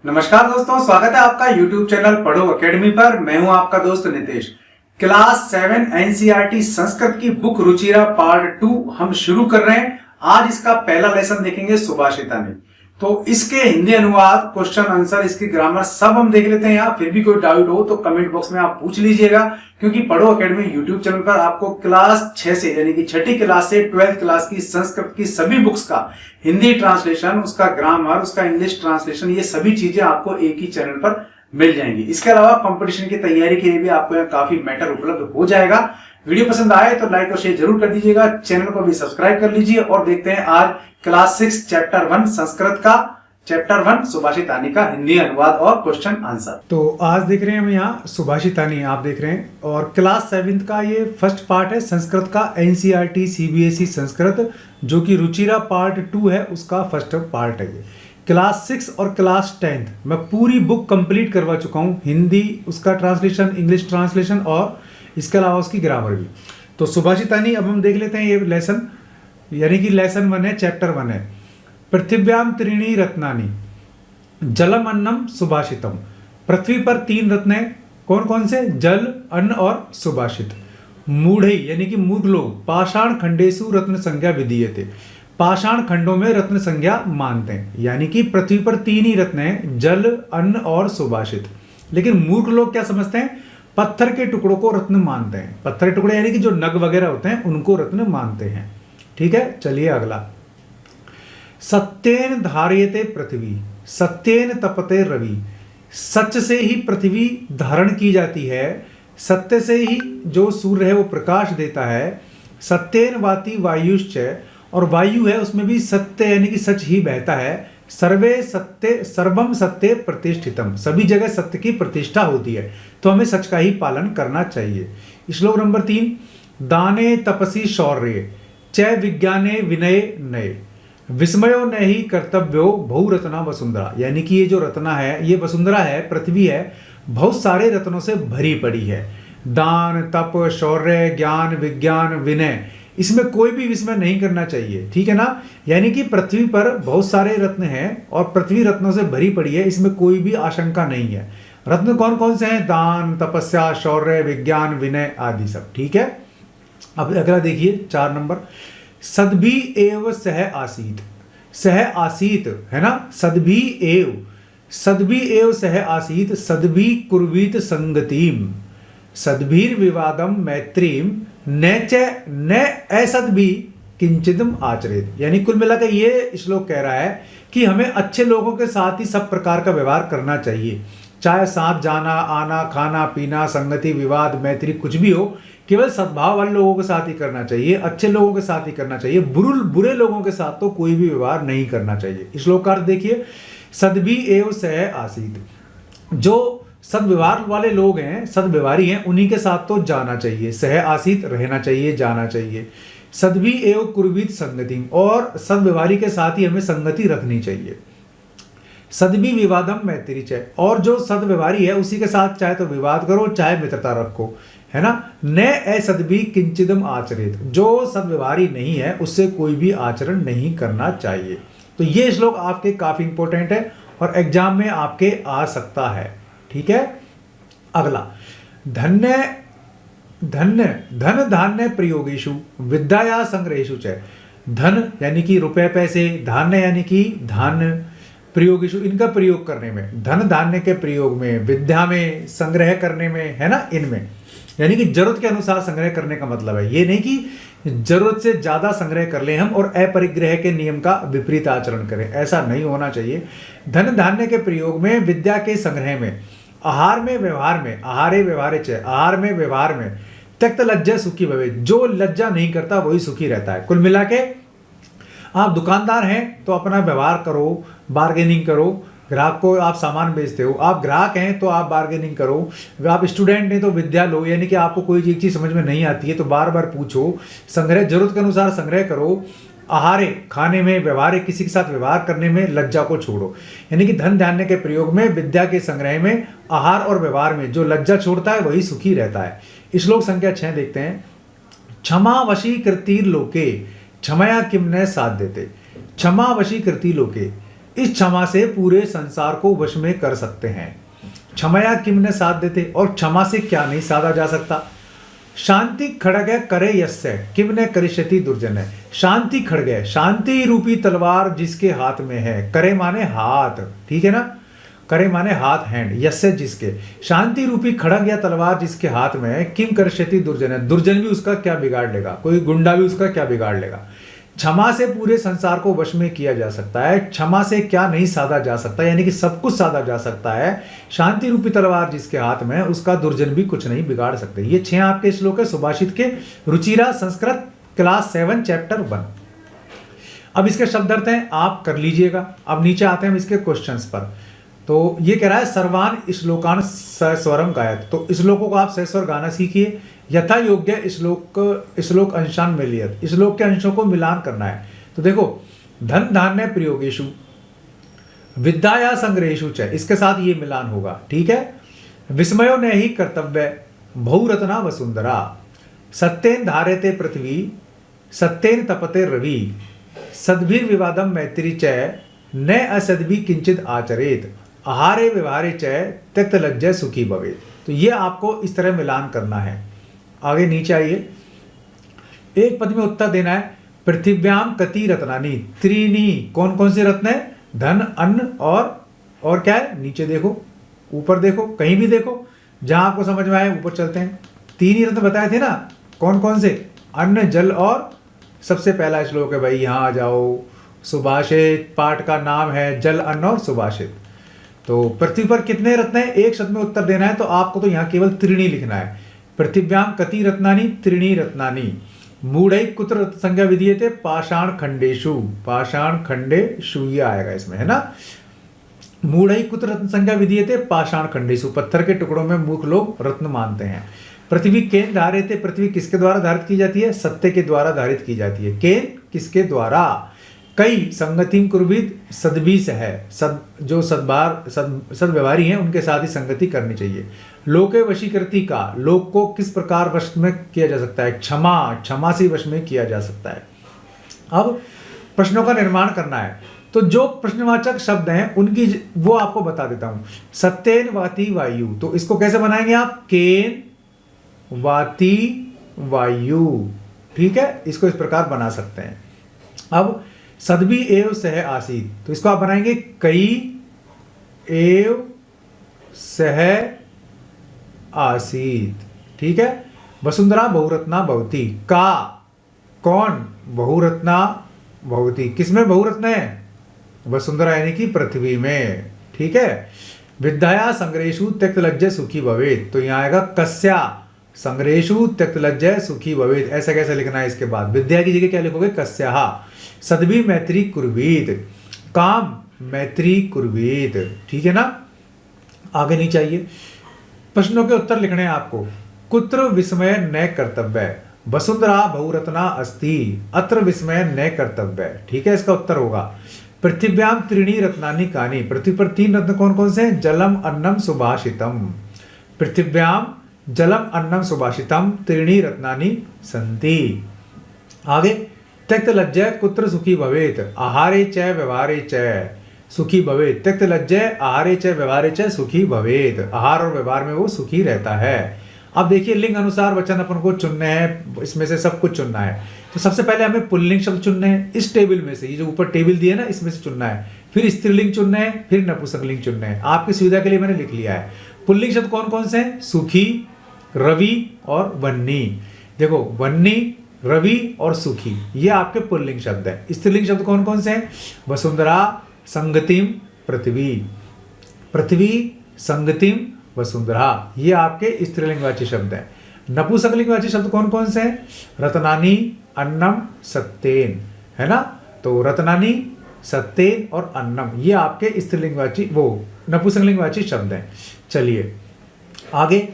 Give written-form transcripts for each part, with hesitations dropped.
नमस्कार दोस्तों, स्वागत है आपका YouTube चैनल पढ़ो अकेडमी पर। मैं हूं आपका दोस्त नितेश। क्लास 7 एनसीईआरटी संस्कृत की बुक रुचिरा पार्ट 2 हम शुरू कर रहे हैं। आज इसका पहला लेसन देखेंगे सुभाषितानी। तो इसके हिंदी अनुवाद, क्वेश्चन आंसर, इसकी ग्रामर सब हम देख लेते हैं। यहाँ फिर भी कोई डाउट हो तो कमेंट बॉक्स में आप पूछ लीजिएगा, क्योंकि पढ़ो अकेडमी YouTube चैनल पर आपको क्लास 6 से यानी कि छठी क्लास से 12th क्लास की संस्कृत की सभी बुक्स का हिंदी ट्रांसलेशन, उसका ग्रामर, उसका इंग्लिश ट्रांसलेशन, ये सभी चीजें आपको एक ही चैनल पर मिल जाएंगी। इसके अलावा कंपटीशन की तैयारी के लिए भी आपको यहाँ काफी मैटर उपलब्ध हो जाएगा। वीडियो पसंद आए तो लाइक और शेयर जरूर कर दीजिएगा, चैनल को भी सब्सक्राइब कर लीजिए। और देखते हैं आज क्लास 6 चैप्टर 1 संस्कृत का चैप्टर 1 सुभाषितानी का हिंदी अनुवाद और क्वेश्चन आंसर। तो आज देख रहे हैं हम यहाँ सुभाषितानी, आप देख रहे हैं, और क्लास 7 का ये फर्स्ट पार्ट है संस्कृत का, एनसीईआरटी सीबीएसई संस्कृत, जो कि रुचिरा पार्ट 2 है, उसका फर्स्ट पार्ट है ये। क्लास 6 और क्लास 10 मैं पूरी बुक कंप्लीट करवा चुका हूँ, हिंदी उसका ट्रांसलेशन, इंग्लिश ट्रांसलेशन और इसके अलावा उसकी ग्रामर भी। तो सुभाषितानी अब हम देख लेते हैं ये लेसन, यानी कि लेसन 1 है, चैप्टर 1 है। पृथिव्याम त्रीणि रत्नानि जलम अन्नम सुभाषितम। पृथ्वी पर 3 रत्न हैं, कौन कौन से? जल, अन्न और सुभाषित। मूढ़ई यानी कि मूर्ख लोग पाषाण खंडेसु रत्न संज्ञा विधीयते, पाषाण खंडों में रत्न संज्ञा मानते हैं। यानी कि पृथ्वी पर 3 ही रत्न हैं, जल, अन्न और सुभाषित। लेकिन मूर्ख लोग क्या समझते हैं? पत्थर के टुकड़ों को रत्न मानते हैं। पत्थर के टुकड़े यानी कि जो नग वगैरह होते हैं उनको रत्न मानते हैं। ठीक है, चलिए अगला। सत्येन धार्यते पृथ्वी, सत्येन तपते रवि। सच से ही पृथ्वी धारण की जाती है, सत्य से ही जो सूर्य है वो प्रकाश देता है। सत्येन वाति वायुश्च, और वायु है उसमें भी सत्य यानी कि सच ही बहता है। सर्वे सत्य सर्वम सत्य प्रतिष्ठितम, सभी जगह सत्य की प्रतिष्ठा होती है, तो हमें सच का ही पालन करना चाहिए। श्लोक नंबर 3, दाने तपसी शौर्य च विज्ञाने विनय नये, विस्मयो न ही कर्तव्यो बहुरत्ना वसुंधरा। यानी कि ये जो रत्ना है, ये वसुंधरा है, पृथ्वी है, बहुत सारे रत्नों से भरी पड़ी है। दान, तप, शौर्य, ज्ञान, विज्ञान, विनय, इसमें कोई भी विस्मय नहीं करना चाहिए। ठीक है ना? यानी कि पृथ्वी पर बहुत सारे रत्न हैं और पृथ्वी रत्नों से भरी पड़ी है, इसमें कोई भी आशंका नहीं है। रत्न कौन कौन से हैं? दान, तपस्या, शौर्य, विज्ञान, विनय आदि सब। ठीक है, अब अगला देखिए 4 नंबर। सद्भी एव सह आसीत, सह आसीत है ना, सद्भी एव, सद्भी एव सह आसीत, सद्भी कुर्वीत संगतिम, सद्भीर विवादम मैत्रीम न च न असद्भी किंचिदम आचरेत। यानी कुल मिलाकर ये श्लोक कह रहा है कि हमें अच्छे लोगों के साथ ही सब प्रकार का व्यवहार करना चाहिए, चाहे साथ जाना आना, खाना पीना, संगति, विवाद, मैत्री, कुछ भी हो, केवल सद्भाव वाले लोगों के साथ ही करना चाहिए, अच्छे लोगों के साथ ही करना चाहिए। बुरे लोगों के साथ तो कोई भी व्यवहार नहीं करना चाहिए। श्लोक का अर्थ देखिए, सद्भी एव सह आसीत, जो सद्व्यवहार वाले लोग हैं, सद्व्यवहारी हैं, उन्हीं के साथ तो जाना चाहिए। सह आसीत रहना चाहिए, जाना चाहिए। सद्भी एव कुर्वीत संगति, और सद्व्यवहारी के साथ ही हमें संगति रखनी चाहिए। सद्भी विवादम मैत्री च, और जो सद्व्यवहारी है उसी के साथ चाहे तो विवाद करो, चाहे मित्रता रखो, है ना। न असद्भी किंचिदम आचरित, जो सद्व्यवहारी नहीं है उससे कोई भी आचरण नहीं करना चाहिए। तो ये श्लोक आपके काफी इंपॉर्टेंट है और एग्जाम में आपके आ सकता है। ठीक है, अगला। धन्य धन्य धन धान्य प्रयोगेषु विद्या संग्रहेषु च, धन यानी कि रुपए पैसे, धान्य यानी कि धान्य, प्रयोगेषु इनका प्रयोग करने में, धन धान्य के प्रयोग में, विद्या में, संग्रह करने में, है ना, इनमें, यानी कि जरूरत के अनुसार संग्रह करने का मतलब है ये नहीं कि जरूरत से ज्यादा संग्रह कर ले हम और अपरिग्रह के नियम का विपरीत आचरण करें, ऐसा नहीं होना चाहिए। धन धान्य के प्रयोग में, विद्या के संग्रह में, आहार में व्यवहार में, आहारे व्यवहारे च, आहार में व्यवहार में, त्यक्त लज्जा सुखी भवे, जो लज्जा नहीं करता वही सुखी रहता है। कुल मिला के आप दुकानदार हैं तो अपना व्यवहार करो, बार्गेनिंग करो, ग्राहक को आप सामान बेचते हो, आप ग्राहक हैं तो आप बार्गेनिंग करो, आप स्टूडेंट हैं तो विद्या लो, यानी कि आपको कोई एक चीज़ समझ में नहीं आती है तो बार बार पूछो, संग्रह जरूरत के अनुसार संग्रह करो, आहारे खाने में, व्यवहार किसी के साथ व्यवहार करने में लज्जा को छोड़ो। यानी कि धन धान्य के प्रयोग में, विद्या के संग्रह में, आहार और व्यवहार में जो लज्जा छोड़ता है वही सुखी रहता है। श्लोक संख्या 6 देखते हैं। क्षमा वशीकृतिर लोके क्षमया किम न साध देते, क्षमा वशीकृति लोके, इस क्षमा से पूरे संसार को वश में कर सकते हैं। क्षमया किम ने साध देते, और क्षमा से क्या नहीं साधा जा सकता। शांति खड़ग करे यस्य किम ने करिष्यति दुर्जन है। शांति खड़ग, शांति रूपी तलवार जिसके हाथ में है, करे माने हाथ, ठीक है ना, करे माने हाथ, हैंड, यस्य जिसके, शांति रूपी खड़ग या तलवार जिसके हाथ में है, किम करिष्यति दुर्जन है, दुर्जन भी उसका क्या बिगाड़ लेगा, कोई गुंडा भी उसका क्या बिगाड़ लेगा। क्षमा से पूरे संसार को वश में किया जा सकता है। क्षमा से क्या नहीं साधा जा सकता, यानी कि सब कुछ साधा जा सकता है। शांति रूपी तलवार जिसके हाथ में है, उसका दुर्जन भी कुछ नहीं बिगाड़ सकते। ये 6 आपके श्लोक है सुभाषित के, रुचिरा संस्कृत क्लास 7 चैप्टर 1। अब इसके शब्द अर्थ हैं, आप कर लीजिएगा। अब नीचे आते हैं हम इसके क्वेश्चंस पर। तो ये कह रहा है सर्वान श्लोकान सस्वरम गायत, तो श्लोकों को आप सस्वर गाना सीखिए। यथा योग्य श्लोक अंशान मिलियत, श्लोक के अंशों को मिलान करना है। तो देखो, धन धान्य प्रयोगेशु विद्या संग्रहेशु च, इसके साथ ये मिलान होगा, ठीक है। विस्मयो न ही कर्तव्य बहुरत्ना वसुंधरा, सत्येन धारेते पृथ्वी सत्येन तपते रवि, सद्भिर विवादम मैत्री च न असद्भि किंचित आचरेत, आहारे व्यवहारे च त्यक्त लज्जय सुखी भवेत। तो ये आपको इस तरह मिलान करना है। आगे नीचे आइए, एक पद में उत्तर देना है। पृथिव्याम कति रत्नानी, त्रीनी, कौन कौन से रत्न है, धन, अन्न और क्या है, नीचे देखो, ऊपर देखो, कहीं भी देखो जहां आपको समझ में आए, ऊपर चलते हैं। 3 ही रत्न बताए थे ना, कौन कौन से, अन्न, जल और सबसे पहला श्लोक है भाई, यहां आ जाओ, सुभाषित पाठ का नाम है जल, अन्न और सुभाषित। तो पृथ्वी पर कितने रत्न है, एक शब्द में उत्तर देना है, तो आपको तो यहाँ केवल त्रीणी लिखना है। पृथिव्याम कति रत्नानि, त्रीणी रत्नानि, मूढ़ै कुत्र रत्न संज्ञा विधीयते, पाषाण खंडेशु, पाषाण खंडेशु ये आएगा इसमें, है ना। मूढ़ै कुत्र रत्न संज्ञा विधीयते, पाषाण खंडेशु, पत्थर के टुकड़ों में मूर्ख लोग रत्न मानते हैं। पृथ्वी केन धारेते, पृथ्वी किसके द्वारा धारित की जाती है, सत्य के द्वारा धारित की जाती है। केन किसके द्वारा, कई संगतिम कुर्विद सद्भी से है, जो सद्व्यवहारी हैं उनके साथ ही संगति करनी चाहिए। लोके वशीकृति का, लोक को किस प्रकार वश में किया जा सकता है, क्षमा से वश में किया जा सकता है। अब प्रश्नों का निर्माण करना है, तो जो प्रश्नवाचक शब्द हैं उनकी वो आपको बता देता हूं। सत्येन वाति वायु, तो इसको कैसे बनाएंगे आप, केन वाति वायु, ठीक है, इसको इस प्रकार बना सकते हैं। अब सद्भी एव सह आसीत, तो इसको आप बनाएंगे कई एव सह आसीत, ठीक है। वसुंधरा बहुरत्ना भवती, का कौन, बहुरत्ना भवती, किसमें बहुरत्न है, वसुंधरा यानी कि पृथ्वी में, ठीक है। विद्या संग्रहेषु त्यक्त लज्जय सुखी भवेत, तो यहां आएगा कस्या संग्रहेषु त्यक्त लज्जय सुखी भवेत, ऐसा कैसे लिखना है, इसके बाद विद्या की जगह क्या लिखोगे, कस्या। सद्भी मैत्री कुर्वीत, काम मैत्री कुर्वीत, ठीक है ना। आगे नहीं चाहिए, प्रश्नों के उत्तर लिखने हैं आपको। कुत्र विस्मय न कर्तव्य, वसुंधरा बहुरत्ना अस्ति, अत्र विस्मय न कर्तव्य, ठीक है, इसका उत्तर होगा। पृथिव्याम त्रीणी रत्नानि कानि, पृथ्वी पर 3 रत्न कौन कौन से हैं, जलम अन्नम सुभाषितम, पृथिव्याम जलम अन्नम सुभाषितम त्रीणी रत्नानि सन्ति। आगे, त्यक्त लज्जय कुत्र सुखी भवेत, आहारे च व्यवहारे च सुखी भवेत, त्यक्त लज्जय आहारे च व्यवहारे च सुखी भवेत, आहार और व्यवहार में वो सुखी रहता है। अब देखिए, लिंग अनुसार वचन अपन को चुनने हैं, इसमें से सब कुछ चुनना है। तो सबसे पहले हमें पुल्लिंग शब्द चुनने हैं, इस टेबल में से, ये जो ऊपर टेबल दिया है ना, इसमें से चुनना है। फिर स्त्रीलिंग चुनना है, फिर नपुंसकलिंग चुनना है। आपकी सुविधा के लिए मैंने लिख लिया है। पुल्लिंग शब्द कौन कौन से हैं, सुखी, रवि और वन्नी। देखो, वन्नी, रवि और सुखी, ये आपके पुल्लिंग शब्द हैं। स्त्रीलिंग शब्द कौन कौन से हैं, वसुंधरा, संगतिम, पृथ्वी, पृथ्वी, संगतिम, वसुंधरा, ये आपके स्त्रीलिंगवाची शब्द हैं। नपुंसकलिंगवाची शब्द कौन कौन से हैं, रत्नानी, अन्नम, सत्येन, है ना। तो रत्नानी, सत्येन और अन्नम, ये आपके स्त्रीलिंगवाची वो नपुंसकलिंगवाची शब्द हैं। चलिए आगे,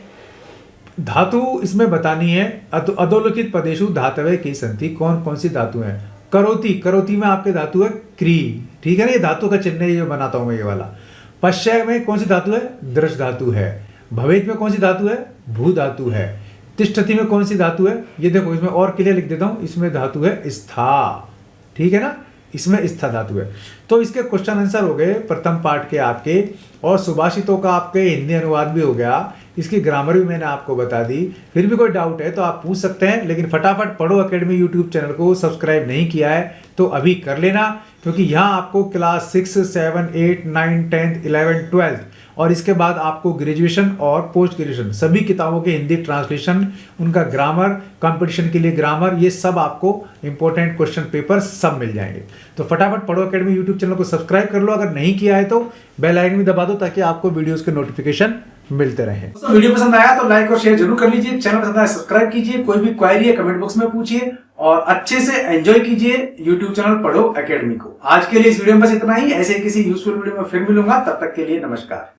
धातु इसमें बतानी है। अधोलिखित पदेशु धातवे की संति, कौन कौन सी धातु हैं। करोति, करोति में आपके धातु है क्री, ठीक है ना, ये धातु का चिन्ह ये बनाता हूं मैं, ये वाला। पश्चय में कौन सी धातु है, दृश धातु है। भवेत में कौन सी धातु है, भू धातु है। तिष्ठति में कौन सी धातु है, ये देखो, इसमें और क्लियर लिख देता हूं, इसमें धातु है स्था, ठीक है ना, इसमें स्था धातु है। तो इसके क्वेश्चन आंसर हो गए प्रथम पार्ट के आपके, और सुभाषितों का आपके हिंदी अनुवाद भी हो गया, इसकी ग्रामर भी मैंने आपको बता दी। फिर भी कोई डाउट है तो आप पूछ सकते हैं, लेकिन फटाफट पढ़ो एकेडमी यूट्यूब चैनल को सब्सक्राइब नहीं किया है तो अभी कर लेना, क्योंकि यहाँ आपको क्लास 6, 7, 8, 9, 10, 11, 12 और इसके बाद आपको ग्रेजुएशन और पोस्ट ग्रेजुएशन सभी किताबों के हिंदी ट्रांसलेशन, उनका ग्रामर, कंपटीशन के लिए ग्रामर, ये सब आपको इंपॉर्टेंट क्वेश्चन पेपर सब मिल जाएंगे। तो फटाफट पढ़ो एकेडमी यूट्यूब चैनल को सब्सक्राइब कर लो, अगर नहीं किया है तो बेल आइकन भी दबा दो ताकि आपको वीडियोस के नोटिफिकेशन मिलते रहे। तो वीडियो पसंद आया तो लाइक और शेयर जरूर कर लीजिए, चैनल पसंद आया सब्सक्राइब कीजिए, कोई भी क्वेरी है कमेंट बॉक्स में पूछिए और अच्छे से एंजॉय कीजिए यूट्यूब चैनल पढ़ो एकेडमी को। आज के लिए इस वीडियो में बस इतना ही, ऐसे किसी यूजफुल वीडियो में फिर मिलूंगा, तब तक के लिए नमस्कार।